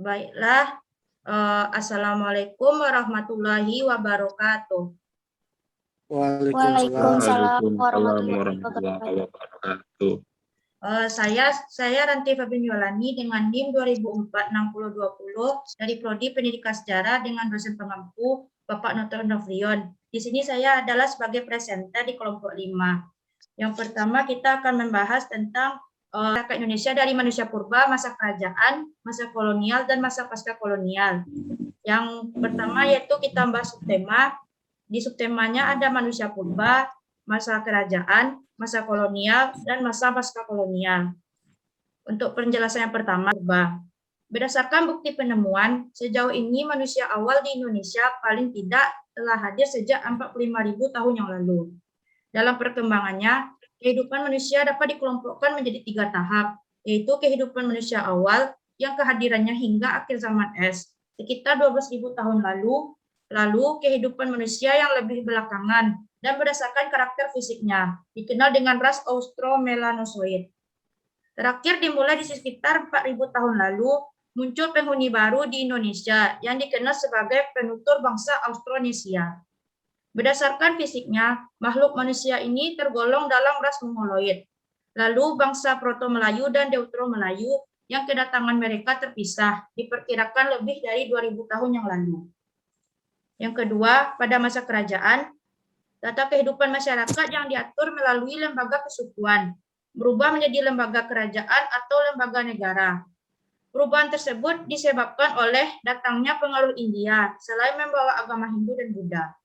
Baiklah, Assalamualaikum warahmatullahi wabarakatuh. Waalaikumsalam warahmatullahi wabarakatuh. Saya Ranti Fabin Yolani dengan NIM 2004-6020 dari Prodi Pendidikan Sejarah dengan dosen pengampu Bapak Noto Novrion. Di sini saya adalah sebagai presenter di kelompok 5. Yang pertama kita akan membahas tentang masyarakat Indonesia dari manusia purba, masa kerajaan, masa kolonial, dan masa pasca kolonial. Yang pertama yaitu kita bahas subtema. Di subtemanya ada manusia purba, masa kerajaan, masa kolonial, dan masa pasca kolonial. Untuk penjelasan yang pertama, berdasarkan bukti penemuan, sejauh ini manusia awal di Indonesia paling tidak telah hadir sejak 45.000 tahun yang lalu. Dalam perkembangannya, kehidupan manusia dapat dikelompokkan menjadi 3 tahap, yaitu kehidupan manusia awal yang kehadirannya hingga akhir zaman es, sekitar 12.000 tahun lalu kehidupan manusia yang lebih belakangan, dan berdasarkan karakter fisiknya, dikenal dengan ras Austromelanozoid. Terakhir dimulai di sekitar 4.000 tahun lalu, muncul penghuni baru di Indonesia yang dikenal sebagai penutur bangsa Austronesia. Berdasarkan fisiknya, makhluk manusia ini tergolong dalam ras Mongoloid. Lalu bangsa Proto-Melayu dan Deutero-Melayu yang kedatangan mereka terpisah, diperkirakan lebih dari 2.000 tahun yang lalu. Yang kedua, pada masa kerajaan, tata kehidupan masyarakat yang diatur melalui lembaga kesukuan berubah menjadi lembaga kerajaan atau lembaga negara. Perubahan tersebut disebabkan oleh datangnya pengaruh India selain membawa agama Hindu dan Buddha.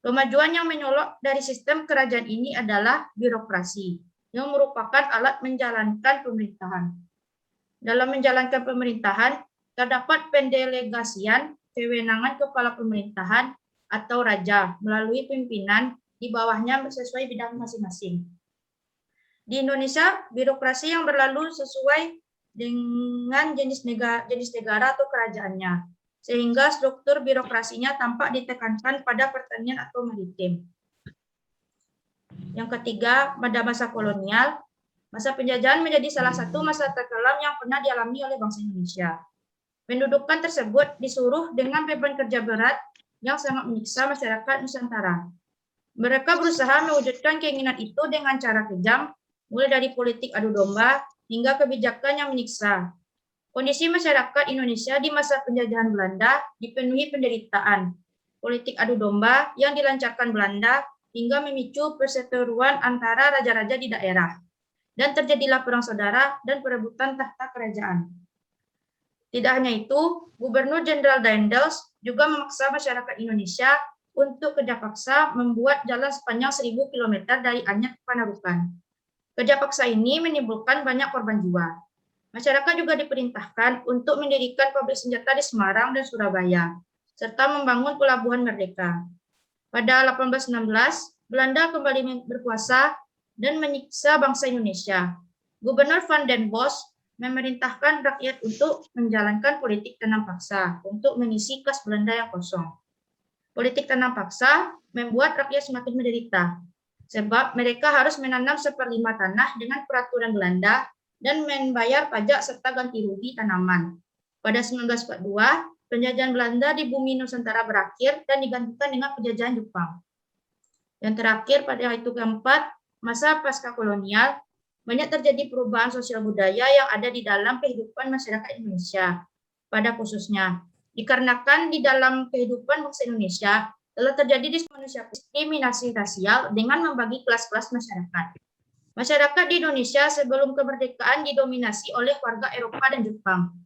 Kemajuan yang menyolok dari sistem kerajaan ini adalah birokrasi, yang merupakan alat menjalankan pemerintahan. Dalam menjalankan pemerintahan, terdapat pendelegasian kewenangan kepala pemerintahan atau raja melalui pimpinan di bawahnya sesuai bidang masing-masing. Di Indonesia, birokrasi yang berlalu sesuai dengan jenis negara atau kerajaannya, sehingga struktur birokrasinya tampak ditekankan pada pertanian atau maritim. Yang ketiga, pada masa kolonial, masa penjajahan menjadi salah satu masa terkelam yang pernah dialami oleh bangsa Indonesia. Pendudukan tersebut disuruh dengan beban kerja berat yang sangat menyiksa masyarakat Nusantara. Mereka berusaha mewujudkan keinginan itu dengan cara kejam, mulai dari politik adu domba hingga kebijakan yang menyiksa. Kondisi masyarakat Indonesia di masa penjajahan Belanda dipenuhi penderitaan. Politik adu domba yang dilancarkan Belanda hingga memicu perseteruan antara raja-raja di daerah. Dan terjadilah perang saudara dan perebutan tahta kerajaan. Tidak hanya itu, Gubernur Jenderal Daendels juga memaksa masyarakat Indonesia untuk kerja paksa membuat jalan sepanjang 1.000 km dari Anyar ke Panarukan. Kerja paksa ini menimbulkan banyak korban jiwa. Masyarakat juga diperintahkan untuk mendirikan pabrik senjata di Semarang dan Surabaya, serta membangun pelabuhan Merdeka. Pada 1816, Belanda kembali berkuasa dan menyiksa bangsa Indonesia. Gubernur Van den Bosch memerintahkan rakyat untuk menjalankan politik tanam paksa untuk mengisi kas Belanda yang kosong. Politik tanam paksa membuat rakyat semakin menderita, sebab mereka harus menanam 1/5 tanah dengan peraturan Belanda dan membayar pajak serta ganti rugi tanaman. Pada 1942, penjajahan Belanda di bumi Nusantara berakhir dan digantikan dengan penjajahan Jepang. Yang terakhir, pada itu keempat, masa pasca kolonial, banyak terjadi perubahan sosial budaya yang ada di dalam kehidupan masyarakat Indonesia, pada khususnya. Dikarenakan di dalam kehidupan bangsa Indonesia telah terjadi diskriminasi rasial dengan membagi kelas-kelas masyarakat. Masyarakat di Indonesia sebelum kemerdekaan didominasi oleh warga Eropa dan Jepang,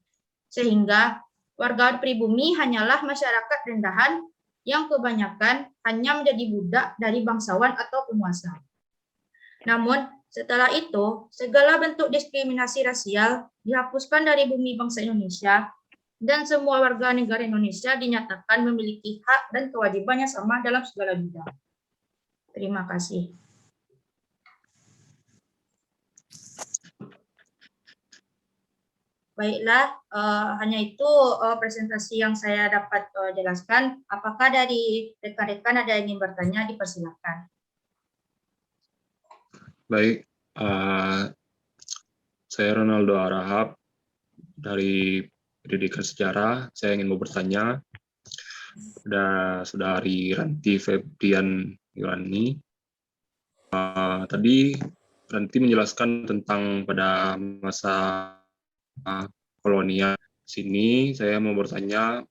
sehingga warga pribumi hanyalah masyarakat rendahan yang kebanyakan hanya menjadi budak dari bangsawan atau penguasa. Namun, setelah itu, segala bentuk diskriminasi rasial dihapuskan dari bumi bangsa Indonesia dan semua warga negara Indonesia dinyatakan memiliki hak dan kewajiban yang sama dalam segala bidang. Terima kasih. Baiklah, hanya itu presentasi yang saya dapat jelaskan. Apakah dari rekan-rekan ada yang ingin bertanya, dipersilakan. Baik, saya Ronaldo Arahap dari Pendidikan Sejarah. Saya ingin mau bertanya kepada Saudari Ranti Febrian Yulani. Tadi Ranti menjelaskan tentang pada masa kolonial. Sini saya mau bertanya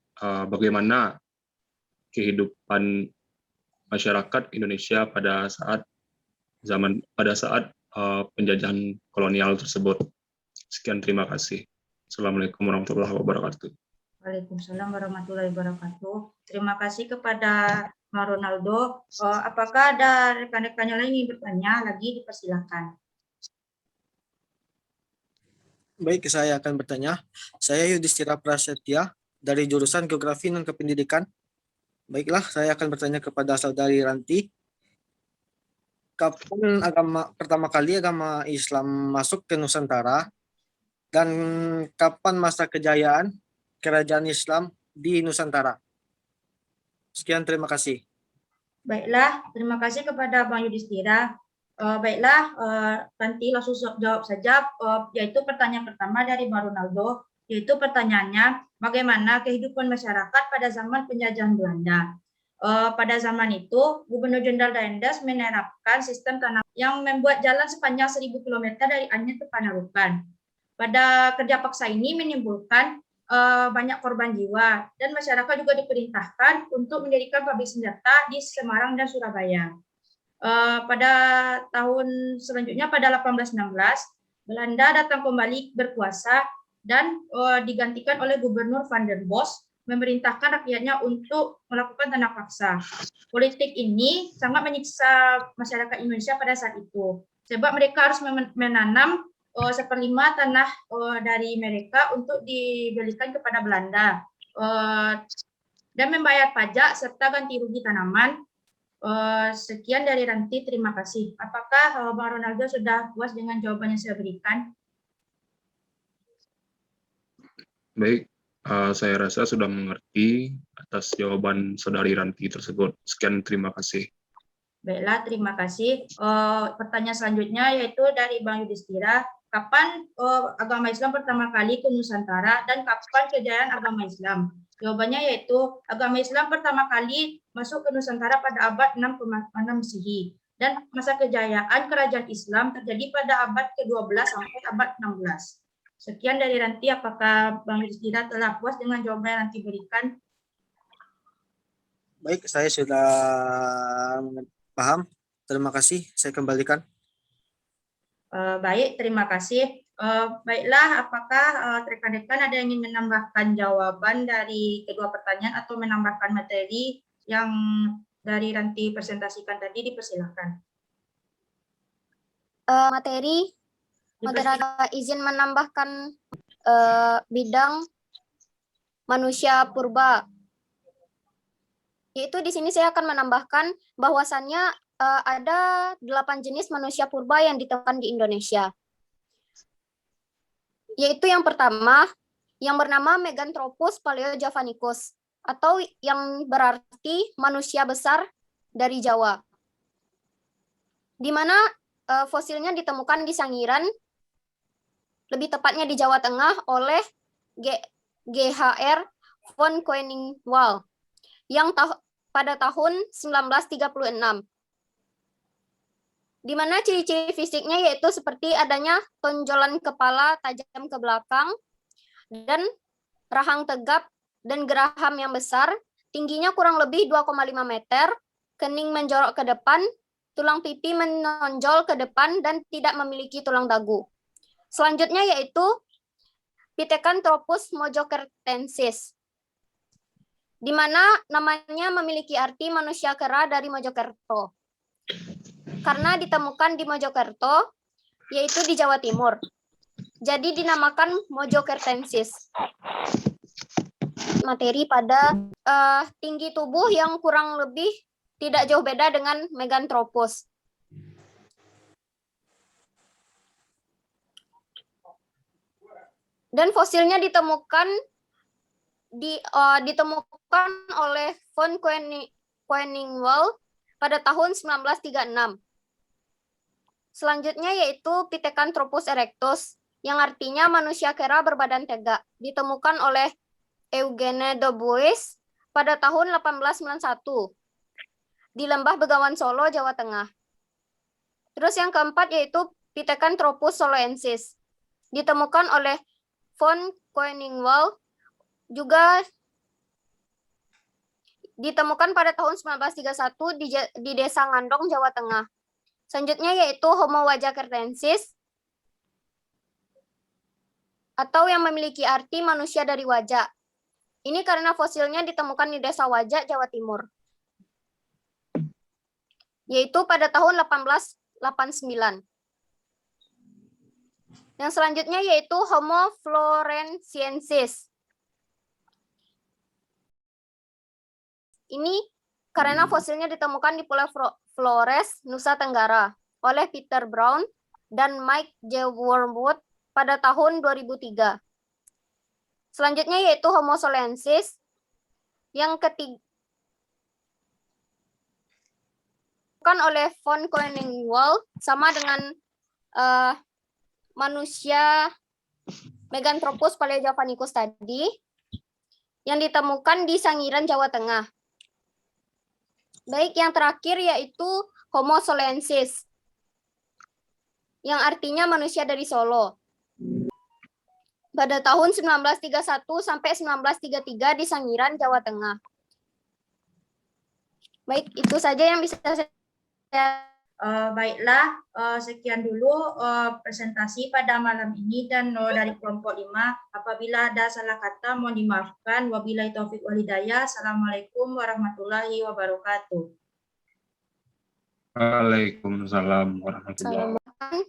bagaimana kehidupan masyarakat Indonesia pada saat penjajahan kolonial tersebut. Sekian, terima kasih. Assalamualaikum warahmatullahi wabarakatuh. Waalaikumsalam warahmatullahi wabarakatuh. Terima kasih kepada Mas Ronaldo. Apakah ada rekan-rekannya lain yang bertanya lagi? Dipersilakan. Baik, saya akan bertanya. Saya Yudhistira Prasetya dari jurusan Geografi dan Kependidikan. Baiklah, saya akan bertanya kepada Saudari Ranti. Kapan pertama kali agama Islam masuk ke Nusantara dan kapan masa kejayaan kerajaan Islam di Nusantara? Sekian, terima kasih. Baiklah, terima kasih kepada Bang Yudhistira. Baiklah, nanti langsung jawab saja, yaitu pertanyaan pertama dari Bang Ronaldo, yaitu pertanyaannya, bagaimana kehidupan masyarakat pada zaman penjajahan Belanda? Pada zaman itu, Gubernur Jenderal Daendes menerapkan sistem tanam yang membuat jalan sepanjang 1.000 km dari Anyer ke Panarukan. Pada kerja paksa ini menimbulkan banyak korban jiwa, dan masyarakat juga diperintahkan untuk mendirikan pabrik senjata di Semarang dan Surabaya. Pada tahun selanjutnya, pada 1816, Belanda datang kembali berkuasa dan digantikan oleh Gubernur Van den Bosch, memerintahkan rakyatnya untuk melakukan tanam paksa. Politik ini sangat menyiksa masyarakat Indonesia pada saat itu, sebab mereka harus menanam 1/5 tanah dari mereka untuk dibelikan kepada Belanda, dan membayar pajak serta ganti rugi tanaman. Sekian dari Ranti, terima kasih. Apakah Bang Ronaldo sudah puas dengan jawaban yang saya berikan? Baik, saya rasa sudah mengerti atas jawaban Saudari Ranti tersebut. Sekian, terima kasih. Baiklah, terima kasih. Pertanyaan selanjutnya yaitu dari Bang Yudhistira. Kapan agama Islam pertama kali ke Nusantara dan kapan kejayaan agama Islam? Jawabannya yaitu agama Islam pertama kali masuk ke Nusantara pada abad 6 Masehi, dan masa kejayaan kerajaan Islam terjadi pada abad ke-12 sampai abad 16. Sekian dari Ranti. Apakah Bang Yudhistira telah puas dengan jawaban yang Ranti berikan? Baik, saya sudah paham. Terima kasih, saya kembalikan. Baik, terima kasih. Baiklah, apakah rekan-rekan ada yang ingin menambahkan jawaban dari kedua pertanyaan atau menambahkan materi yang dari Ranti presentasikan tadi? Dipersilakan. Materi, moderator izin menambahkan bidang manusia purba. Yaitu di sini saya akan menambahkan bahwasannya ada 8 jenis manusia purba yang ditemukan di Indonesia. Yaitu yang pertama, yang bernama Meganthropus paleojavanicus, atau yang berarti manusia besar dari Jawa. Di mana fosilnya ditemukan di Sangiran, lebih tepatnya di Jawa Tengah, oleh GHR von Koenig-Wall yang pada tahun 1936. Di mana ciri-ciri fisiknya yaitu seperti adanya tonjolan kepala tajam ke belakang, dan rahang tegap dan geraham yang besar, tingginya kurang lebih 2,5 meter, kening menjorok ke depan, tulang pipi menonjol ke depan, dan tidak memiliki tulang dagu. Selanjutnya yaitu Pithecanthropus mojokertensis, di mana namanya memiliki arti manusia kera dari Mojokerto, karena ditemukan di Mojokerto, yaitu di Jawa Timur. Jadi dinamakan Mojokertensis. Materi pada tinggi tubuh yang kurang lebih tidak jauh beda dengan Meganthropus. Dan fosilnya ditemukan oleh von Koenig-Wall pada tahun 1936. Selanjutnya yaitu Pithecanthropus erectus, yang artinya manusia kera berbadan tegak, ditemukan oleh Eugene de Bois pada tahun 1891 di Lembah Begawan Solo, Jawa Tengah. Terus yang keempat yaitu Pithecanthropus soloensis, ditemukan oleh von Koeningwald, juga ditemukan pada tahun 1931 di Desa Ngandong, Jawa Tengah. Selanjutnya yaitu Homo wajakertensis, atau yang memiliki arti manusia dari wajak. Ini karena fosilnya ditemukan di Desa Wajak, Jawa Timur, yaitu pada tahun 1889. Yang selanjutnya yaitu Homo floresiensis. Ini karena fosilnya ditemukan di Pulau Flores, Nusa Tenggara, oleh Peter Brown dan Mike J. Wormwood pada tahun 2003. Selanjutnya yaitu Homo solensis. Yang ketiga oleh von Koeningwald, sama dengan manusia Meganthropus paleojavanicus tadi, yang ditemukan di Sangiran, Jawa Tengah. Baik, yang terakhir yaitu Homo solensis, yang artinya manusia dari Solo, pada tahun 1931 sampai 1933 di Sangiran, Jawa Tengah. Baik, itu saja yang bisa saya. Baiklah, sekian dulu presentasi pada malam ini, dan dari kelompok 5, apabila ada salah kata mohon dimaafkan. Wabillahi taufik wal hidayah. Assalamualaikum warahmatullahi wabarakatuh. Waalaikumsalam warahmatullahi wabarakatuh. Selamat